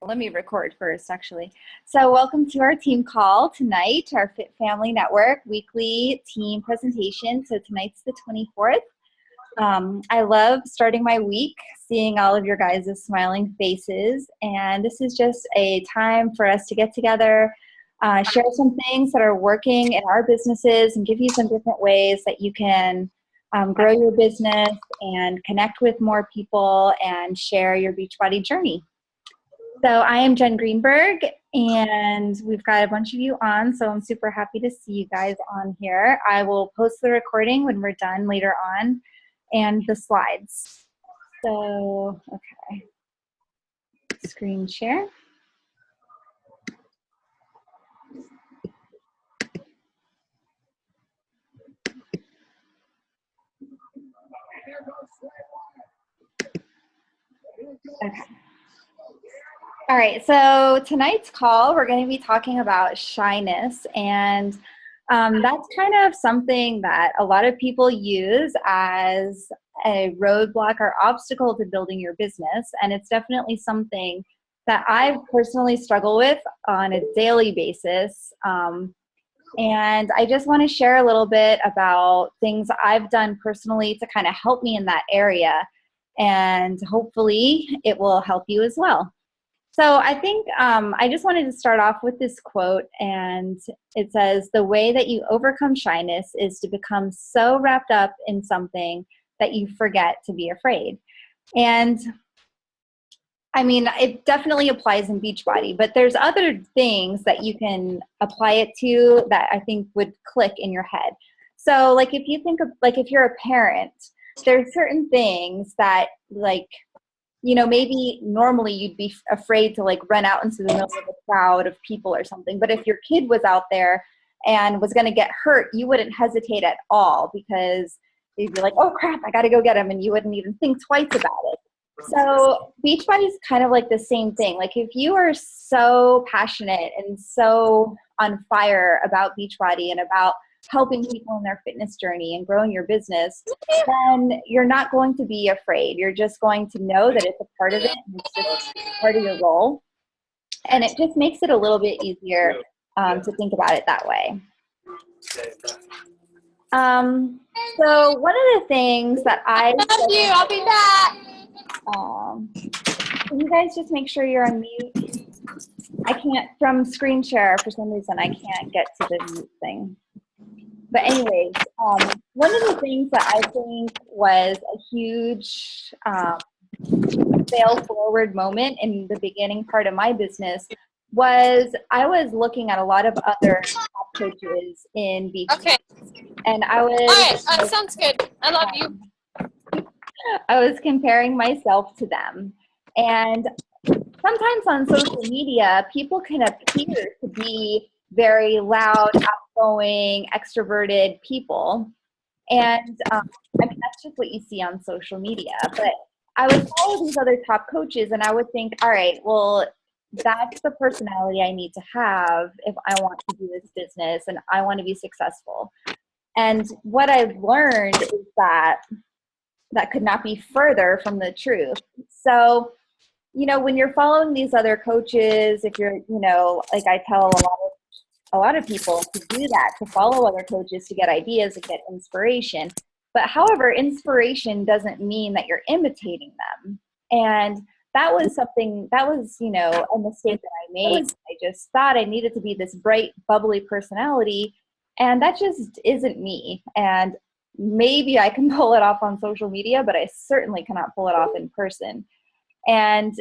Let me record first, actually. So welcome to our team call tonight, our Fit Family Network weekly team presentation. So tonight's the 24th. I love starting my week, seeing all of your guys' smiling faces. And this is just a time for us to get together, share some things that are working in our businesses, and give you some different ways that you can grow your business and connect with more people and share your Beachbody journey. So I am Jen Greenberg, and we've got a bunch of you on, so I'm super happy to see you guys on here. I will post the recording when we're done later on, and the slides. So, okay. Screen share. Okay. All right, so tonight's call, we're going to be talking about shyness, and that's kind of something that a lot of people use as a roadblock or obstacle to building your business, and it's definitely something that I personally struggle with on a daily basis. And I just want to share a little bit about things I've done personally to kind of help me in that area, and hopefully it will help you as well. So I think I just wanted to start off with this quote, and it says, "The way that you overcome shyness is to become so wrapped up in something that you forget to be afraid." And I mean, it definitely applies in Beachbody, but there's other things that you can apply it to that I think would click in your head. So like if you think of, like if you're a parent, there's certain things that maybe normally you'd be afraid to like run out into the middle of a crowd of people or something. But if your kid was out there and was going to get hurt, you wouldn't hesitate at all because you'd be like, oh crap, I got to go get him. And you wouldn't even think twice about it. So Beachbody is kind of like the same thing. Like if you are so passionate and so on fire about Beachbody and about helping people in their fitness journey and growing your business, then you're not going to be afraid. You're just going to know that it's a part of it and it's just part of your role. And it just makes it a little bit easier to think about it that way. So one of the things that I love you, I'll be back. Can you guys just make sure you're on mute? I can't, from screen share, for some reason, I can't get to the mute thing. But anyways, one of the things that I think was a huge fail forward moment in the beginning part of my business was I was looking at a lot of other top coaches in Beach. Okay. And I was— all right, sounds good. I love you. I was comparing myself to them. And sometimes on social media, people can appear to be very loud, outgoing, extroverted people. And I mean, that's just what you see on social media. But I would follow these other top coaches and I would think, all right, well, that's the personality I need to have if I want to do this business and I want to be successful. And what I've learned is that that could not be further from the truth. So, when you're following these other coaches, if you're, like I tell a lot of people to do that, to follow other coaches to get ideas, to get inspiration. But however, inspiration doesn't mean that you're imitating them. And that was something, that was, a mistake that I made. I just thought I needed to be this bright, bubbly personality, and that just isn't me. And maybe I can pull it off on social media, but I certainly cannot pull it off in person. And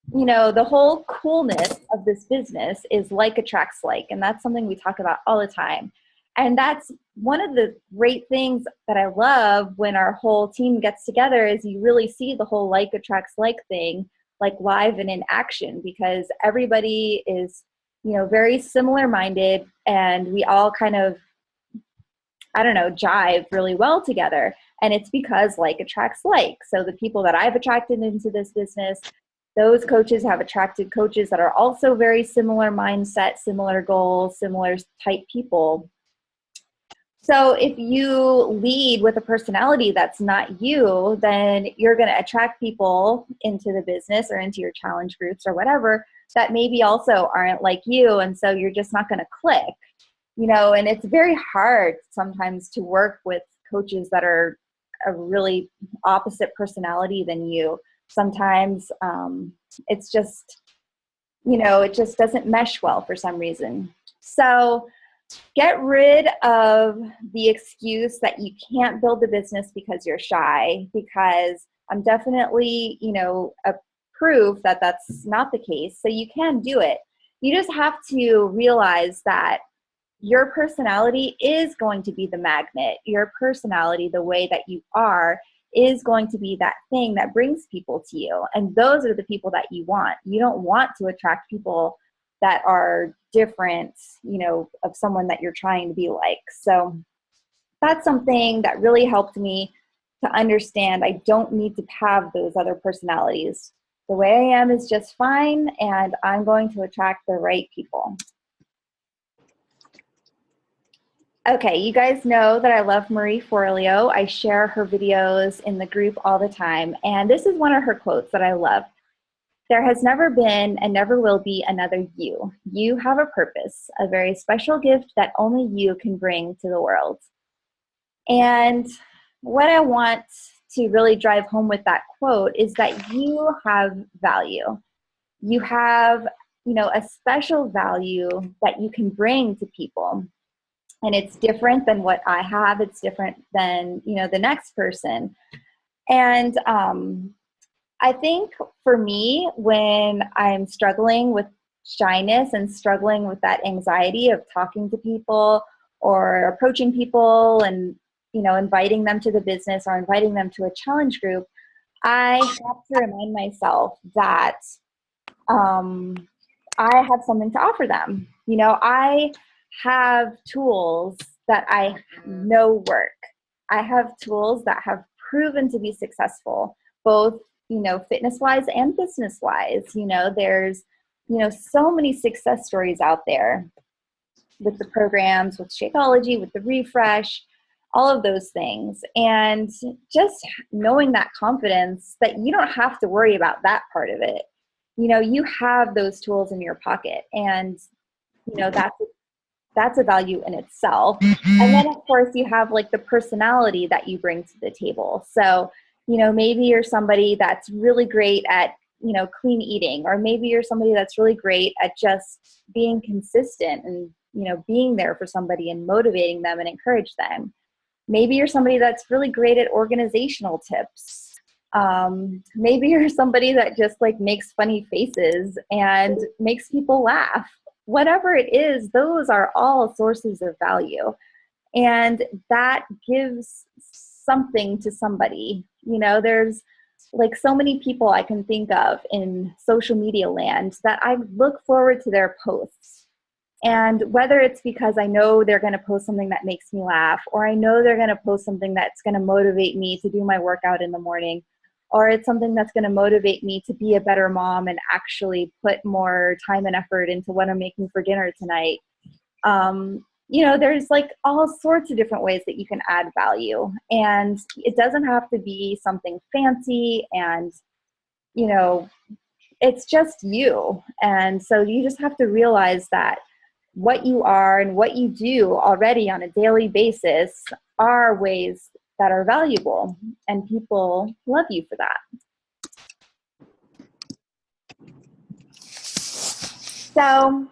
the whole coolness of this business is like attracts like, and that's something we talk about all the time. And that's one of the great things that I love when our whole team gets together is you really see the whole like attracts like thing, like live and in action, because everybody is, very similar minded and we all kind of, jive really well together. And it's because like attracts like. So the people that I've attracted into this business, those coaches have attracted coaches that are also very similar mindset, similar goals, similar type people. So if you lead with a personality that's not you, then you're going to attract people into the business or into your challenge groups or whatever that maybe also aren't like you. And so you're just not going to click, and it's very hard sometimes to work with coaches that are a really opposite personality than you. Sometimes it's just, it just doesn't mesh well for some reason. So get rid of the excuse that you can't build a business because you're shy, because I'm definitely, a proof that that's not the case. So you can do it. You just have to realize that your personality is going to be the magnet. Your personality, the way that you are, is going to be that thing that brings people to you. And those are the people that you want. You don't want to attract people that are different, of someone that you're trying to be like. So that's something that really helped me to understand I don't need to have those other personalities. The way I am is just fine, and I'm going to attract the right people. Okay, you guys know that I love Marie Forleo. I share her videos in the group all the time, and this is one of her quotes that I love. There has never been and never will be another you. You have a purpose, a very special gift that only you can bring to the world. And what I want to really drive home with that quote is that you have value. You have, a special value that you can bring to people. And it's different than what I have. It's different than, the next person. And I think for me, when I'm struggling with shyness and struggling with that anxiety of talking to people or approaching people and, inviting them to the business or inviting them to a challenge group, I have to remind myself that I have something to offer them. I have tools that I know work. I have tools that have proven to be successful, both fitness-wise and business-wise. There's, so many success stories out there with the programs, with Shakeology, with the refresh, all of those things. And just knowing that confidence that you don't have to worry about that part of it. You have those tools in your pocket, and, that's a value in itself. And then, of course, you have like the personality that you bring to the table. So, maybe you're somebody that's really great at, clean eating, or maybe you're somebody that's really great at just being consistent and, being there for somebody and motivating them and encourage them. Maybe you're somebody that's really great at organizational tips. Maybe you're somebody that just like makes funny faces and makes people laugh. Whatever it is, those are all sources of value. And that gives something to somebody. There's like so many people I can think of in social media land that I look forward to their posts. And whether it's because I know they're going to post something that makes me laugh, or I know they're going to post something that's going to motivate me to do my workout in the morning, or it's something that's going to motivate me to be a better mom and actually put more time and effort into what I'm making for dinner tonight. There's like all sorts of different ways that you can add value, and it doesn't have to be something fancy, and, it's just you. And so you just have to realize that what you are and what you do already on a daily basis are ways that are valuable, and people love you for that. So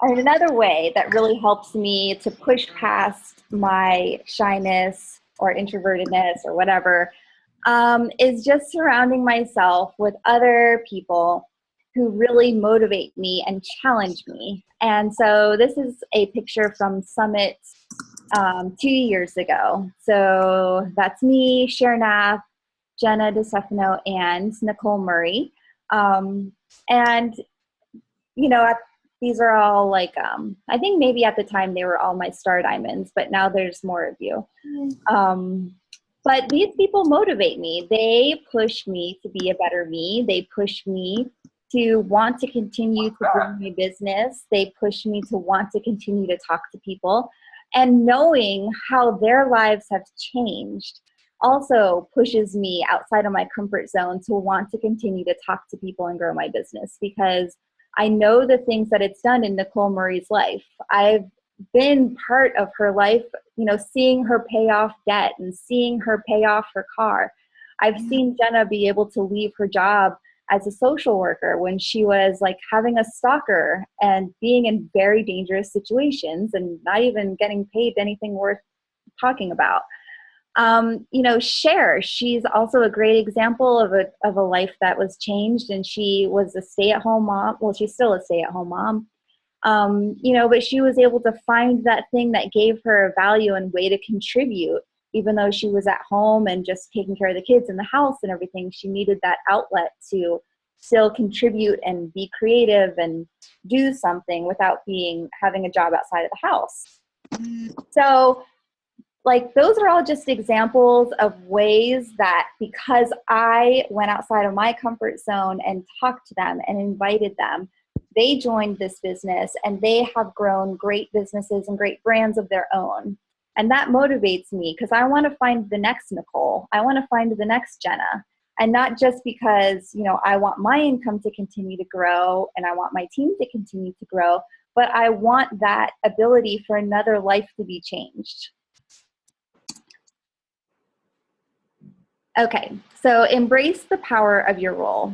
another way that really helps me to push past my shyness or introvertedness or whatever is just surrounding myself with other people who really motivate me and challenge me. And so this is a picture from Summit 2 years ago. So that's me, Shernath, Jenna DeStefano, and Nicole Murray. And, these are all like, I think maybe at the time they were all my star diamonds, but now there's more of you. But these people motivate me. They push me to be a better me. They push me to want to continue to grow my business. They push me to want to continue to talk to people. And knowing how their lives have changed also pushes me outside of my comfort zone to want to continue to talk to people and grow my business, because I know the things that it's done in Nicole Murray's life. I've been part of her life, seeing her pay off debt and seeing her pay off her car. I've seen Jenna be able to leave her job as a social worker when she was like having a stalker and being in very dangerous situations and not even getting paid anything worth talking about. Cher, she's also a great example of a life that was changed, and she was a stay-at-home mom. Well, she's still a stay-at-home mom. But she was able to find that thing that gave her a value and way to contribute, even though she was at home and just taking care of the kids in the house and everything. She needed that outlet to still contribute and be creative and do something without having a job outside of the house. So, those are all just examples of ways that, because I went outside of my comfort zone and talked to them and invited them, they joined this business and they have grown great businesses and great brands of their own. And that motivates me because I want to find the next Nicole. I want to find the next Jenna. And not just because, I want my income to continue to grow and I want my team to continue to grow, but I want that ability for another life to be changed. Okay, so embrace the power of your role.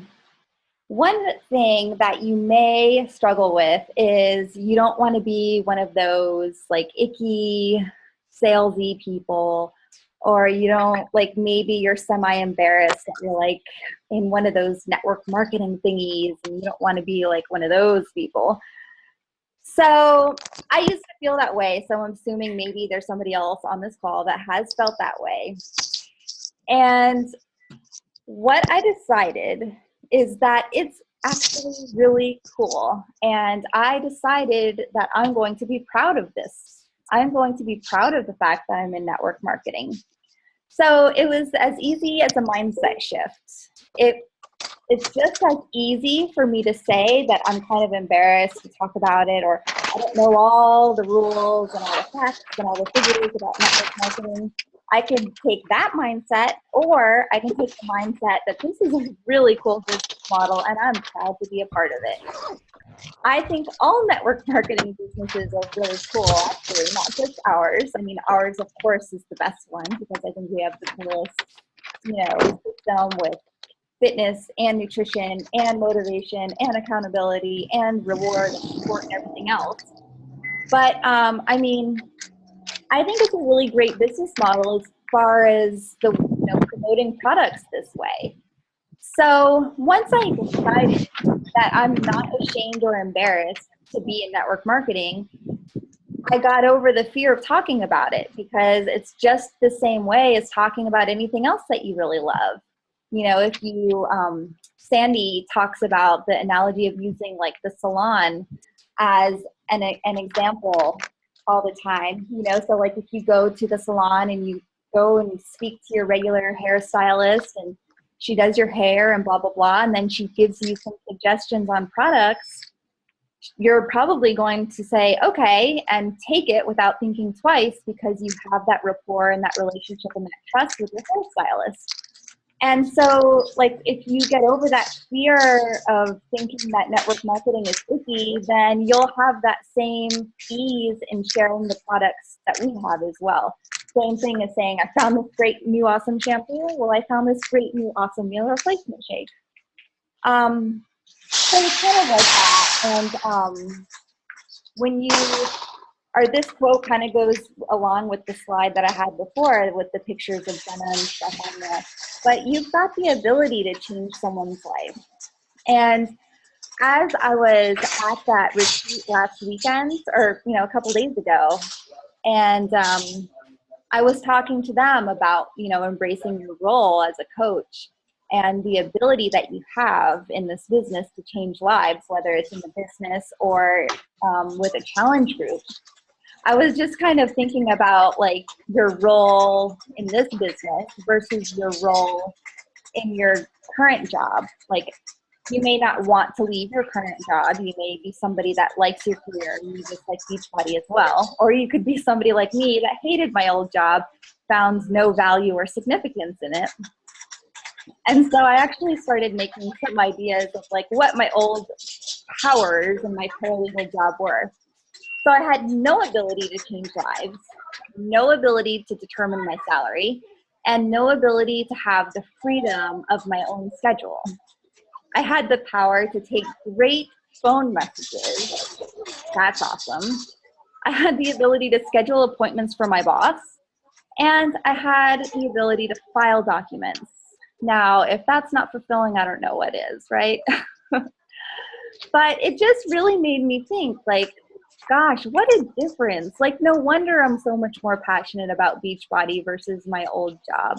One thing that you may struggle with is you don't want to be one of those icky, salesy people, or you don't maybe you're semi-embarrassed that you're in one of those network marketing thingies and you don't want to be one of those people. So I used to feel that way. So I'm assuming maybe there's somebody else on this call that has felt that way. And what I decided is that it's actually really cool. And I decided that I'm going to be proud of this. I'm going to be proud of the fact that I'm in network marketing. So it was as easy as a mindset shift. It's just as easy for me to say that I'm kind of embarrassed to talk about it, or I don't know all the rules and all the facts and all the figures about network marketing. I can take that mindset, or I can take the mindset that this is a really cool business model and I'm proud to be a part of it. I think all network marketing businesses are really cool, actually, not just ours. I mean, ours, of course, is the best one because I think we have the coolest, system with fitness and nutrition and motivation and accountability and reward and support and everything else. But, I think it's a really great business model as far as the promoting products this way. So once I decided that I'm not ashamed or embarrassed to be in network marketing, I got over the fear of talking about it because it's just the same way as talking about anything else that you really love. If you, Sandy talks about the analogy of using the salon as an example all the time, so if you go to the salon and you go and speak to your regular hairstylist and she does your hair and blah, blah, blah, and then she gives you some suggestions on products, you're probably going to say, okay, and take it without thinking twice because you have that rapport and that relationship and that trust with your hairstylist. And so, if you get over that fear of thinking that network marketing is icky, then you'll have that same ease in sharing the products that we have as well. Same thing as saying, I found this great new awesome shampoo. Well, I found this great new awesome meal replacement shake. So it's kind of like that. And this quote kind of goes along with the slide that I had before with the pictures of Jenna and stuff on there. But you've got the ability to change someone's life. And as I was at that retreat last weekend, or a couple days ago, and I was talking to them about embracing your role as a coach and the ability that you have in this business to change lives, whether it's in the business or with a challenge group. I was just kind of thinking about your role in this business versus your role in your current job. You may not want to leave your current job. You may be somebody that likes your career and you just like Beachbody as well. Or you could be somebody like me that hated my old job, found no value or significance in it. And so I actually started making some ideas of like what my old powers in my paralegal job were. So I had no ability to change lives, no ability to determine my salary, and no ability to have the freedom of my own schedule. I had the power to take great phone messages. That's awesome. I had the ability to schedule appointments for my boss, and I had the ability to file documents. Now, if that's not fulfilling, I don't know what is, right? But it just really made me think, like, gosh, what a difference. Like, no wonder I'm so much more passionate about Beachbody versus my old job.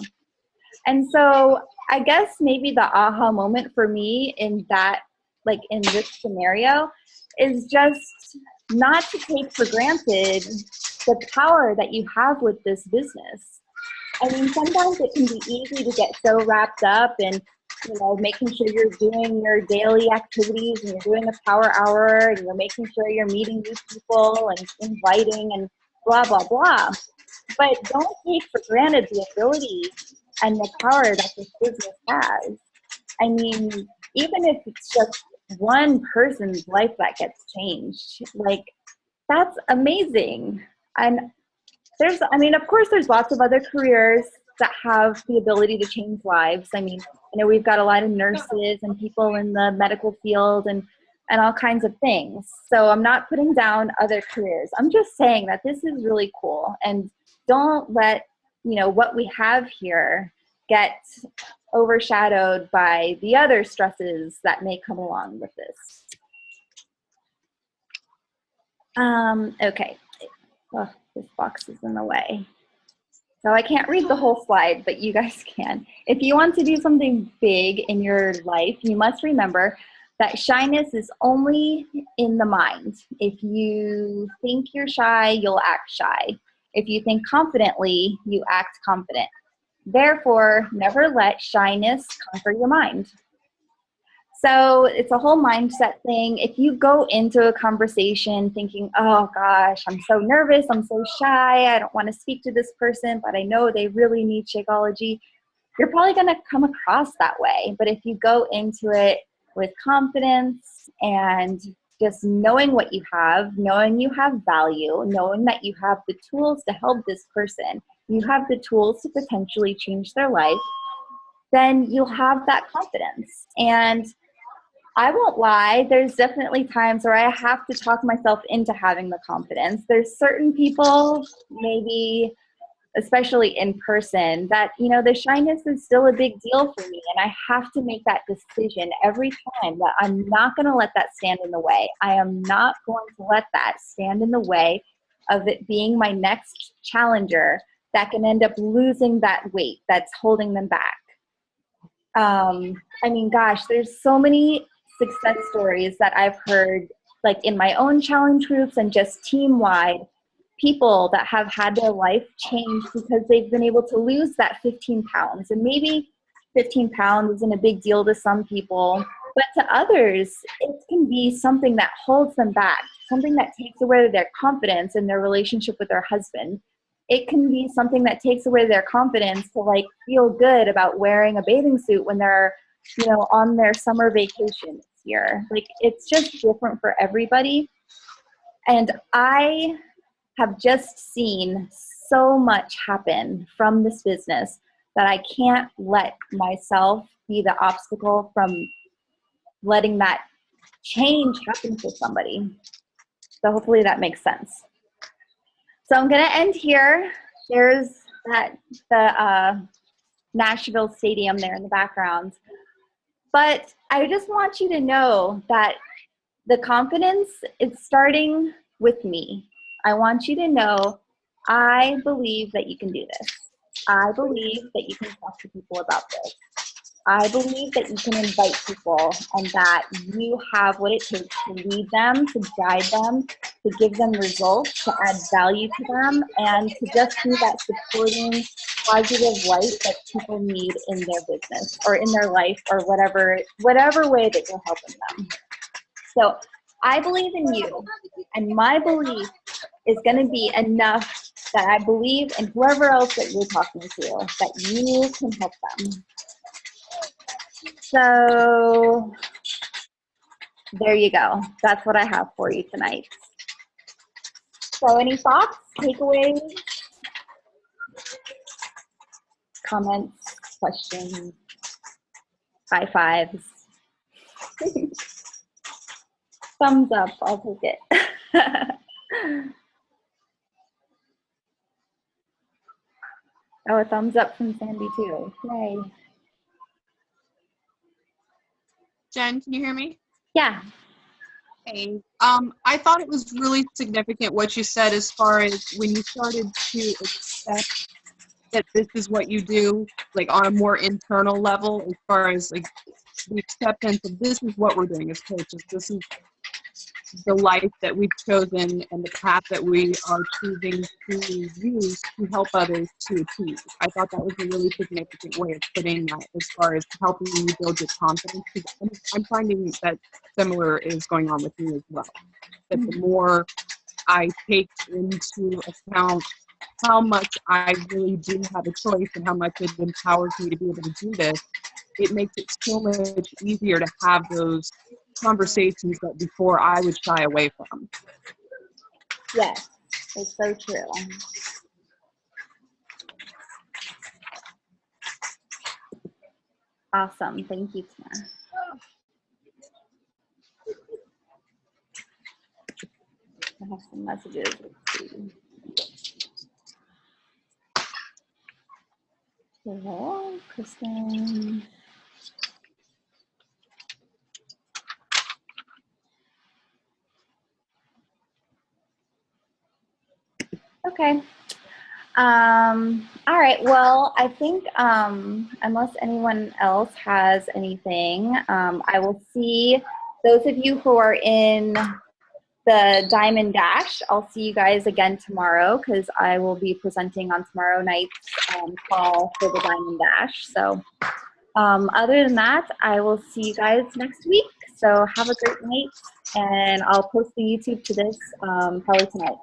And so I guess maybe the aha moment for me in that, like in this scenario, is just not to take for granted the power that you have with this business. I mean, sometimes it can be easy to get so wrapped up in, you know, making sure you're doing your daily activities and you're doing a power hour and you're making sure you're meeting new people and inviting and blah, blah, blah. But don't take for granted the ability and the power that this business has. I mean, even if it's just one person's life that gets changed, like, that's amazing. And there's, I mean, of course, there's lots of other careers that have the ability to change lives. I mean, you know, we've got a lot of nurses and people in the medical field and all kinds of things. So I'm not putting down other careers. I'm just saying that this is really cool. And don't let, you know, what we have here get overshadowed by the other stresses that may come along with this. Okay. Oh, this box is in the way. So I can't read the whole slide, but you guys can. If you want to do something big in your life, you must remember that shyness is only in the mind. If you think you're shy, you'll act shy. If you think confidently, you act confident. Therefore, never let shyness conquer your mind. So it's a whole mindset thing. If you go into a conversation thinking, oh gosh, I'm so nervous, I'm so shy, I don't want to speak to this person, but I know they really need Shakeology, you're probably going to come across that way. But if you go into it with confidence and just knowing what you have, knowing you have value, knowing that you have the tools to help this person, you have the tools to potentially change their life, then you'll have that confidence. And I won't lie, there's definitely times where I have to talk myself into having the confidence. There's certain people, maybe especially in person, that, you know, the shyness is still a big deal for me. And I have to make that decision every time that I'm not going to let that stand in the way. I am not going to let that stand in the way of it being my next challenger that can end up losing that weight that's holding them back. I mean, gosh, there's so many success stories that I've heard, like in my own challenge groups and just team-wide, people that have had their life change because they've been able to lose that 15 pounds. And maybe 15 pounds isn't a big deal to some people, but to others, it can be something that holds them back, something that takes away their confidence in their relationship with their husband. It can be something that takes away their confidence to like feel good about wearing a bathing suit when they're, you know, on their summer vacation this year. Like, it's just different for everybody. And I have just seen so much happen from this business that I can't let myself be the obstacle from letting that change happen for somebody. So hopefully that makes sense. So I'm going to end here. There's the Nashville Stadium there in the background. But I just want you to know that the confidence is starting with me. I want you to know I believe that you can do this. I believe that you can talk to people about this. I believe that you can invite people and that you have what it takes to lead them, to guide them, to give them results, to add value to them, and to just be that supporting, positive light that people need in their business or in their life or whatever way that you're helping them. So I believe in you, and my belief is going to be enough that I believe in whoever else that you're talking to, that you can help them. So there you go. That's what I have for you tonight. So any thoughts, takeaways, comments, questions, high fives? Thumbs up, I'll take it. Oh, a thumbs up from Sandy too. Yay. Jen, can you hear me? Yeah. Hey, I thought it was really significant what you said as far as when you started to accept that this is what you do, like on a more internal level, as far as like the acceptance of this is what we're doing as coaches. This is the life that we've chosen and the path that we are choosing to use to help others to achieve. I thought that was a really significant way of putting that as far as helping you build your confidence. I'm finding that similar is going on with me as well. That the more I take into account how much I really do have a choice and how much it empowers me to be able to do this, it makes it so much easier to have those conversations that before I would shy away from. Yes, it's so true. Awesome. Thank you, Tina. I have some messages. Let's see. Hello, Kristen. Okay. All right. Well, I think unless anyone else has anything, I will see those of you who are in the Diamond Dash. I'll see you guys again tomorrow because I will be presenting on tomorrow night's call for the Diamond Dash. So other than that, I will see you guys next week. So have a great night, and I'll post the YouTube to this probably tonight.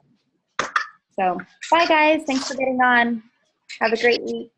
So bye, guys. Thanks for getting on. Have a great week.